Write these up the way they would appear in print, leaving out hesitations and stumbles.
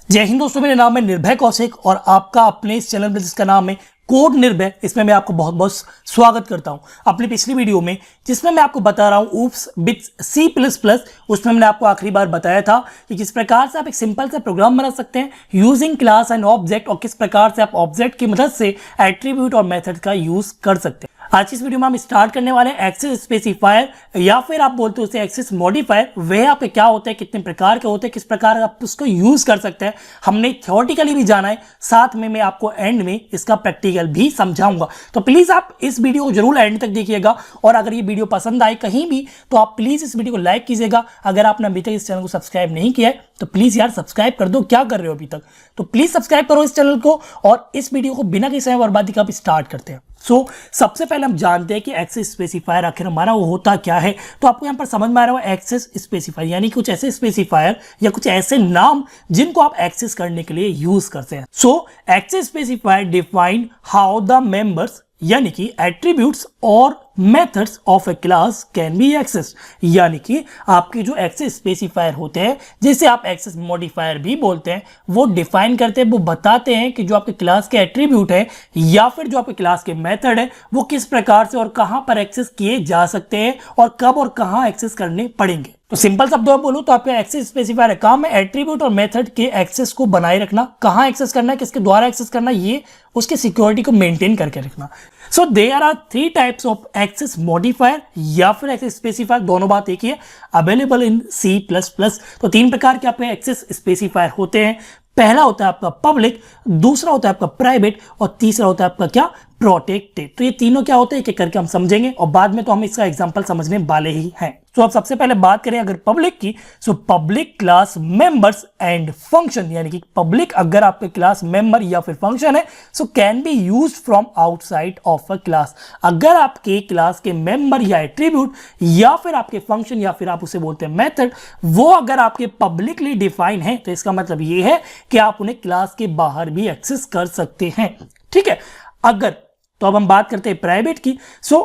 जय हिंद दोस्तों, मेरा नाम है निर्भय कौशिक और आपका अपने इस चैनल पर जिसका नाम है कोड निर्भय, इसमें मैं आपको बहुत बहुत स्वागत करता हूं। अपनी पिछली वीडियो में जिसमें मैं आपको बता रहा हूं ऊप्स बिट्स C++, उसमें मैंने आपको आखिरी बार बताया था कि किस प्रकार से आप एक सिंपल सा प्रोग्राम बना सकते हैं यूजिंग क्लास एंड ऑब्जेक्ट, और किस प्रकार से आप ऑब्जेक्ट की मदद से एट्रीब्यूट और मेथड का यूज कर सकते हैं। आज की इस वीडियो में हम स्टार्ट करने वाले हैं एक्सेस स्पेसिफायर, या फिर आप बोलते हो उसे एक्सेस मॉडिफायर। वह आपके क्या होते हैं, कितने प्रकार के होते हैं, किस प्रकार आप उसको यूज कर सकते हैं, हमने थ्योरेटिकली भी जाना है, साथ में मैं आपको एंड में इसका प्रैक्टिकल भी समझाऊंगा। तो प्लीज आप इस वीडियो को जरूर एंड तक देखिएगा, और अगर ये वीडियो पसंद आए कहीं भी तो आप प्लीज इस वीडियो को लाइक कीजिएगा। अगर आपने अभी तक इस चैनल को सब्सक्राइब नहीं किया है तो प्लीज यार सब्सक्राइब कर दो, क्या कर रहे हो अभी तक, तो प्लीज सब्सक्राइब करो इस चैनल को, और इस वीडियो को बिना किसी समय बर्बादी का स्टार्ट करते हैं। सबसे पहले हम जानते हैं कि एक्सेस स्पेसिफायर आखिर हमारा वो होता क्या है। तो आपको यहां पर समझ में आ रहा होगा एक्सेस स्पेसिफायर यानी कुछ ऐसे स्पेसिफायर या कुछ ऐसे नाम जिनको आप एक्सेस करने के लिए यूज करते हैं। Access specifier define how the members यानी कि एट्रीब्यूट्स और methods of a class can be access, यानी कि आपके जो एक्सेस स्पेसिफायर होते हैं, जिसे आप एक्सेस मॉडिफायर भी बोलते हैं, वो डिफाइन करते हैं, वो बताते हैं कि जो आपके क्लास के एट्रीब्यूट है या फिर जो आपके क्लास के मेथड है वो किस प्रकार से और कहां पर एक्सेस किए जा सकते हैं और कब और कहां एक्सेस करने पड़ेंगे। तो सिंपल शब्दों में बोलूं तो आपका एक्सेस स्पेसिफायर काम है एट्रीब्यूट और मेथड के एक्सेस को बनाए रखना, कहां एक्सेस करना है, किसके द्वारा एक्सेस करना है, ये उसके सिक्योरिटी को मेंटेन करके रखना। So there are 3 types of access modifier या फिर एक्सेस स्पेसिफायर, दोनों बात एक ही है, अवेलेबल इन C++। तो 3 प्रकार के आपके एक्सेस स्पेसिफायर होते हैं। पहला होता है आपका पब्लिक, दूसरा होता है आपका प्राइवेट, और तीसरा होता है आपका क्या, प्रोटेक्टेड। तो ये तीनों क्या होते हैं एक एक करके हम समझेंगे, और बाद में तो हम इसका एग्जांपल समझने वाले ही हैं। तो अब सबसे पहले बात करें अगर पब्लिक की, so public class members and function, यानी कि पब्लिक अगर आपके क्लास मेंबर या फिर फंक्शन है, so can be used from outside of a class. अगर आपके क्लास के मेंबर या एट्रीब्यूट या फिर आपके फंक्शन या फिर आप उसे बोलते हैं मेथड, वो अगर आपके पब्लिकली डिफाइन है तो इसका मतलब ये है कि आप उन्हें क्लास के बाहर भी एक्सेस कर सकते हैं। ठीक है, अगर तो अब हम बात करते हैं प्राइवेट की। So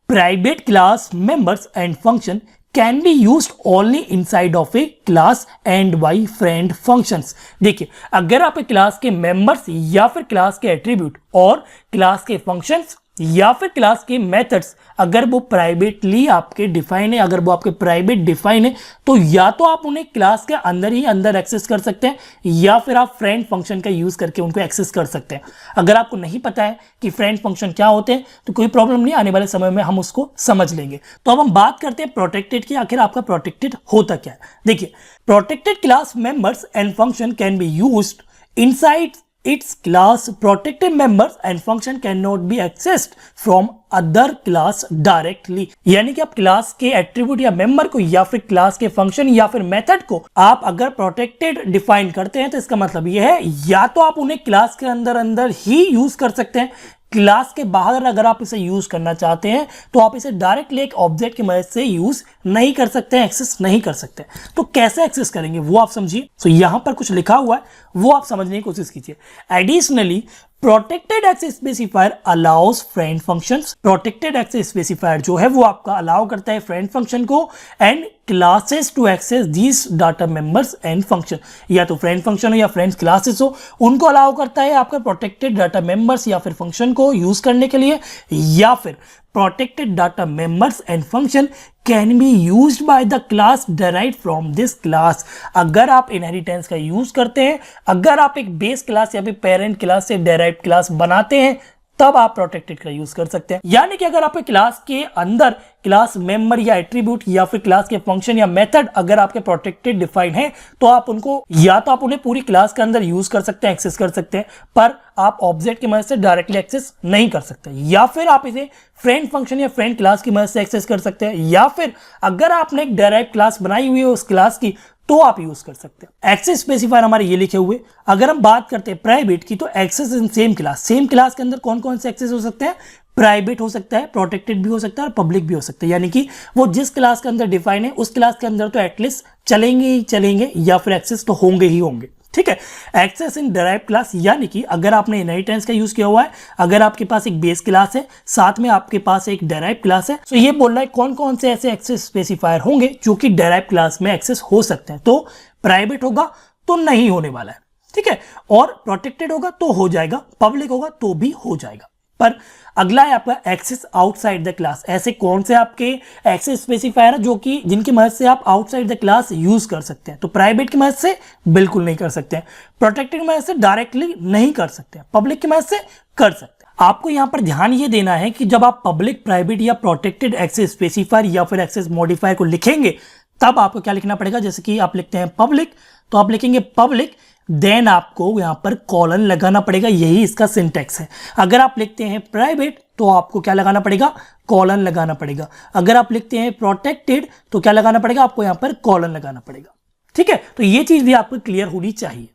private class members and function can be used only inside of a class and by friend functions. देखिए, अगर आप क्लास के मेंबर्स या फिर क्लास के एट्रीब्यूट और क्लास के फंक्शंस या फिर क्लास के मेथड्स अगर वो प्राइवेटली आपके डिफाइन है, अगर वो आपके प्राइवेट डिफाइन है, तो या तो आप उन्हें क्लास के अंदर ही अंदर एक्सेस कर सकते हैं या फिर आप फ्रेंड फंक्शन का यूज करके उनको एक्सेस कर सकते हैं। अगर आपको नहीं पता है कि फ्रेंड फंक्शन क्या होते हैं तो कोई प्रॉब्लम नहीं, आने वाले समय में हम उसको समझ लेंगे। तो अब हम बात करते हैं प्रोटेक्टेड की, आखिर आपका प्रोटेक्टेड होता क्या है। देखिए, protected class members and function can be used inside its class. Protected members and function cannot be accessed from other class directly, यानी कि आप क्लास के एट्रीब्यूट या मेंबर को या फिर क्लास के फंक्शन या फिर मेथड को आप अगर प्रोटेक्टेड डिफाइन करते हैं तो इसका मतलब यह है या तो आप उन्हें क्लास के अंदर अंदर ही यूज कर सकते हैं, क्लास के बाहर अगर आप इसे यूज करना चाहते हैं तो आप इसे डायरेक्टली एक ऑब्जेक्ट की मदद से यूज नहीं कर सकते हैं, एक्सेस नहीं कर सकते। तो कैसे एक्सेस करेंगे वो आप समझिए। तो यहां पर कुछ लिखा हुआ है वो आप समझने की कोशिश कीजिए। Additionally protected access specifier allows friend functions. Protected access specifier जो है वो आपका अलाउ करता है फ्रेंड फंक्शन को and classes to access these data members and function, या तो फ्रेंड फंक्शन हो या फ्रेंड्स क्लासेस हो, उनको अलाउ करता है आपका प्रोटेक्टेड डाटा मेंबर्स या फिर फंक्शन को यूज करने के लिए, या फिर protected data members and function can be used by the class derived from this class. अगर आप इनहेरिटेंस का यूज करते हैं, अगर आप एक बेस क्लास या फिर पेरेंट क्लास से डेराइव्ड क्लास बनाते हैं, तब आप प्रोटेक्टेड का यूज कर सकते हैं। यानी कि अगर आपके क्लास के अंदर क्लास मेंबर या एट्रीब्यूट या फिर क्लास के फंक्शन या मेथड अगर आपके प्रोटेक्टेड डिफाइन है तो आप उनको या तो आप उन्हें पूरी क्लास के अंदर यूज कर सकते हैं, एक्सेस कर सकते हैं, पर आप ऑब्जेक्ट की मदद से डायरेक्टली एक्सेस नहीं कर सकते, या फिर आप इसे फ्रेंड फंक्शन या फ्रेंड क्लास की मदद से एक्सेस कर सकते हैं, या फिर अगर आपने एक डायरेक्ट क्लास बनाई हुई है उस क्लास की तो आप यूज कर सकते हैं। एक्सेस स्पेसिफायर हमारे ये लिखे हुए। अगर हम बात करते हैं प्राइवेट की, तो access in same class, same class के अंदर कौन कौन से एक्सेस हो सकते हैं, प्राइवेट हो सकता है, प्रोटेक्टेड भी हो सकता है और पब्लिक भी हो सकता है। यानी कि वो जिस क्लास के अंदर डिफाइन है उस क्लास के अंदर तो एटलीस्ट चलेंगे ही चलेंगे या फिर एक्सेस तो होंगे ही होंगे। ठीक है, एक्सेस इन डेराइव्ड क्लास, यानी कि अगर आपने इनहेरिटेंस का यूज किया हुआ है, अगर आपके पास एक बेस क्लास है साथ में आपके पास एक डेराइव्ड क्लास है, तो ये बोल रहा है कौन कौन से ऐसे एक्सेस स्पेसिफायर होंगे जो कि डेराइव्ड क्लास में एक्सेस हो सकते हैं। तो प्राइवेट होगा तो नहीं होने वाला है, ठीक है, और प्रोटेक्टेड होगा तो हो जाएगा, पब्लिक होगा तो भी हो जाएगा। पर अगला है आपका एक्सेस आउटसाइड द क्लास। ऐसे कौन से आपके एक्सेस स्पेसिफायर है जो कि जिनकी मदद से आप आउटसाइड द क्लास यूज कर सकते हैं? तो प्राइवेट की मदद से बिल्कुल नहीं कर सकते हैं, प्रोटेक्टेड की मदद से डायरेक्टली नहीं कर सकते हैं, पब्लिक की मदद से कर सकते हैं। आपको यहां पर ध्यान ये देना है कि जब आप पब्लिक, प्राइवेट या प्रोटेक्टेड एक्सेस स्पेसिफायर या फिर एक्सेस मॉडिफायर को लिखेंगे तब आपको क्या लिखना पड़ेगा। जैसे कि आप लिखते हैं पब्लिक, तो आप लिखेंगे पब्लिक, देन आपको यहां पर कॉलन लगाना पड़ेगा, यही इसका सिंटेक्स है। अगर आप लिखते हैं प्राइवेट तो आपको क्या लगाना पड़ेगा, कॉलन लगाना पड़ेगा। अगर आप लिखते हैं प्रोटेक्टेड तो क्या लगाना पड़ेगा, आपको यहां पर कॉलन लगाना पड़ेगा। ठीक है, तो ये चीज भी आपको क्लियर होनी चाहिए।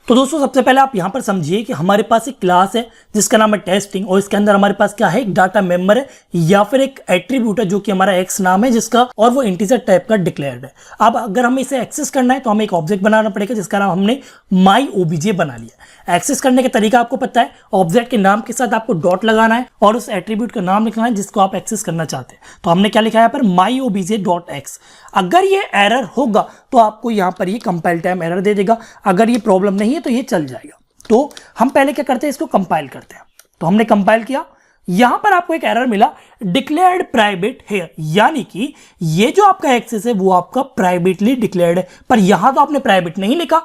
तो दोस्तों सबसे पहले आप यहां पर समझिए कि हमारे पास एक क्लास है जिसका नाम है टेस्टिंग, और इसके अंदर हमारे पास क्या है, एक डाटा मेंबर है या फिर एक एट्रीब्यूट है जो कि हमारा एक्स नाम है जिसका, और वो इंटीजर टाइप का डिक्लेयर्ड है। अब अगर हमें इसे एक्सेस करना है तो हमें एक ऑब्जेक्ट बनाना पड़ेगा जिसका नाम हमने माई ओबीजे बना लिया। एक्सेस करने का तरीका आपको पता है, ऑब्जेक्ट के नाम के साथ आपको डॉट लगाना है और उस एट्रीब्यूट का नाम लिखना है जिसको आप एक्सेस करना चाहते हैं। तो हमने क्या लिखा है यहाँ पर, माई ओबीजे डॉट एक्स। अगर ये एरर होगा तो आपको यहाँ पर ये कंपाइल टाइम एरर दे देगा, अगर ये प्रॉब्लम नहीं है तो ये चल जाएगा। तो हम पहले क्या करते हैं, इसको कंपाइल करते हैं। तो हमने कंपाइल किया, यहां पर आपको एक एरर मिला, डिक्लेयर्ड प्राइवेट है, यानी कि ये जो आपका एक्सेस है वो आपका प्राइवेटली डिक्लेयर्ड है, पर यहां तो आपने प्राइवेट नहीं लिखा।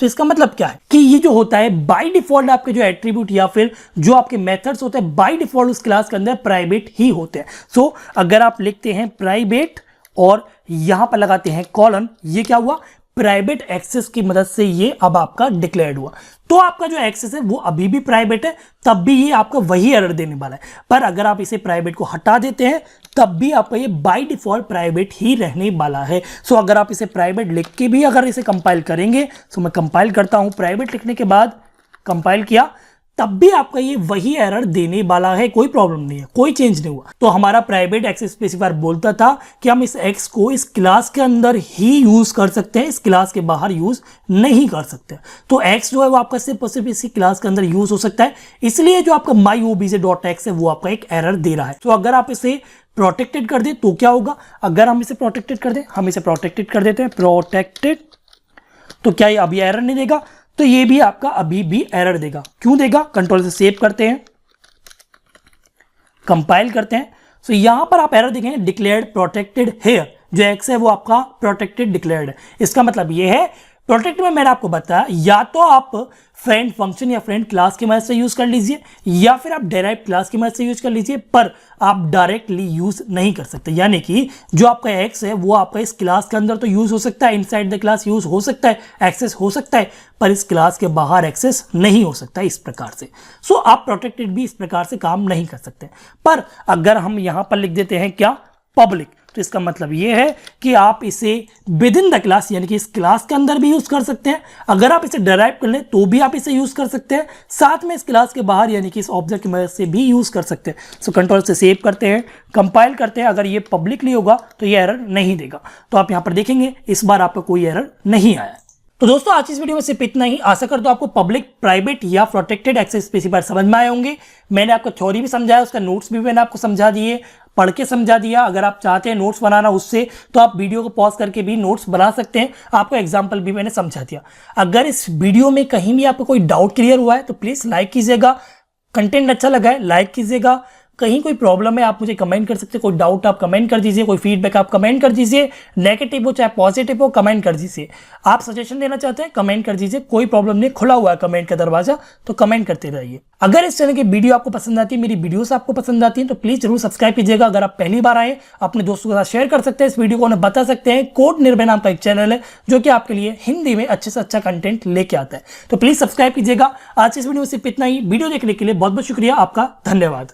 तो इसका मतलब क्या है कि ये जो होता है बाय डिफॉल्ट आपके जो एट्रीब्यूट या फिर जो आपके मेथड्स होते हैं बाय डिफॉल्ट उस क्लास के अंदर प्राइवेट ही होते हैं। सो अगर आप लिखते हैं प्राइवेट और यहां पर लगाते हैं कॉलन, ये क्या हुआ, प्राइवेट एक्सेस की मदद से ये अब आपका डिक्लेयर्ड हुआ। तो आपका जो एक्सेस है वो अभी भी प्राइवेट है, तब भी ये आपका वही एरर देने वाला है। पर अगर आप इसे प्राइवेट को हटा देते हैं तब भी आपका ये बाय डिफॉल्ट प्राइवेट ही रहने वाला है। सो अगर आप इसे प्राइवेट लिख के भी अगर इसे कंपाइल करेंगे, तो मैं कंपाइल करता हूं, प्राइवेट लिखने के बाद कंपाइल किया, तब भी आपका ये वही एरर देने वाला है, कोई प्रॉब्लम नहीं है, कोई चेंज नहीं हुआ। तो हमारा प्राइवेट एक्सेस स्पेसिफायर बोलता था कि हम इस एक्स को इस क्लास के अंदर ही यूज कर सकते हैं, इस क्लास के बाहर यूज नहीं कर सकते। तो एक्स जो है वो आपका सिर्फ और सिर्फ इसी क्लास के अंदर यूज हो सकता है, इसलिए जो आपका माई ओबीजे डॉट एक्स है वो आपका एक एरर दे रहा है। तो अगर आप इसे प्रोटेक्टेड कर दे तो क्या होगा, अगर हम इसे प्रोटेक्टेड कर दे, हम इसे प्रोटेक्टेड कर देते हैं, प्रोटेक्टेड, तो क्या ये अभी एरर नहीं देगा, तो ये भी आपका अभी भी एरर देगा। क्यों देगा, कंट्रोल से सेव करते हैं, कंपाइल करते हैं। सो यहां पर आप एरर देखेंगे, डिक्लेयर्ड प्रोटेक्टेड हेयर, जो एक्स है वो आपका प्रोटेक्टेड डिक्लेयर्ड है। इसका मतलब ये है, प्रोटेक्ट में मैंने आपको बताया, या तो आप फ्रेंड फंक्शन या फ्रेंड क्लास की मदद से यूज कर लीजिए या फिर आप डेराइव क्लास की मदद से यूज कर लीजिए, पर आप डायरेक्टली यूज नहीं कर सकते। यानी कि जो आपका एक्स है वो आपका इस क्लास के अंदर तो यूज हो सकता है, इनसाइड द क्लास यूज हो सकता है, एक्सेस हो सकता है, पर इस क्लास के बाहर एक्सेस नहीं हो सकता इस प्रकार से। सो आप प्रोटेक्टेड भी इस प्रकार से काम नहीं कर सकते। पर अगर हम यहां पर लिख देते हैं क्या, पब्लिक, तो इसका मतलब ये है कि आप इसे विद इन द क्लास यानी कि इस क्लास के अंदर भी यूज कर सकते हैं। अगर आप इसे डिराइव कर लें तो भी आप इसे यूज कर सकते हैं, साथ में इस क्लास के बाहर यानी कि इस ऑब्जेक्ट की मदद से भी यूज कर सकते हैं। सो कंट्रोल से सेव करते हैं, कंपाइल करते हैं। अगर ये पब्लिकली होगा तो ये एरर नहीं देगा। तो आप यहां पर देखेंगे इस बार आपका कोई एरर नहीं आया। तो दोस्तों आज इस वीडियो में सिर्फ इतना ही। आशा करता हूं आपको पब्लिक, प्राइवेट या प्रोटेक्टेड एक्सेस स्पेसिफायर समझ में आए होंगे। मैंने आपको थ्योरी भी समझाया, उसका नोट्स भी मैंने आपको समझा दिए, पढ़ के समझा दिया। अगर आप चाहते हैं नोट्स बनाना उससे, तो आप वीडियो को पॉज करके भी नोट्स बना सकते हैं। आपको एग्जांपल भी मैंने समझा दिया। अगर इस वीडियो में कहीं भी आपको कोई डाउट क्लियर हुआ है तो प्लीज़ लाइक कीजिएगा। कंटेंट अच्छा लगा है लाइक कीजिएगा। कहीं कोई प्रॉब्लम है आप मुझे कमेंट कर सकते हैं, कोई डाउट आप कमेंट कर दीजिए, कोई फीडबैक आप कमेंट कर दीजिए, नेगेटिव हो चाहे पॉजिटिव हो कमेंट कर दीजिए। आप सजेशन देना चाहते हैं कमेंट कर दीजिए, कोई प्रॉब्लम नहीं, खुला हुआ है कमेंट का दरवाजा, तो कमेंट करते रहिए। अगर इस चैनल की वीडियो आपको पसंद आती है, मेरी वीडियोस आपको पसंद आती है, तो प्लीज जरूर सब्सक्राइब कीजिएगा। अगर आप पहली बार आए अपने दोस्तों के साथ शेयर कर सकते हैं इस वीडियो को, उन्हें बता सकते हैं कोड निर्भय नाम का एक चैनल है जो कि आपके लिए हिंदी में अच्छे से अच्छा कंटेंट लेके आता है। तो प्लीज सब्सक्राइब कीजिएगा। आज इस वीडियो में सिर्फ इतना ही। वीडियो देखने के लिए बहुत बहुत शुक्रिया, आपका धन्यवाद।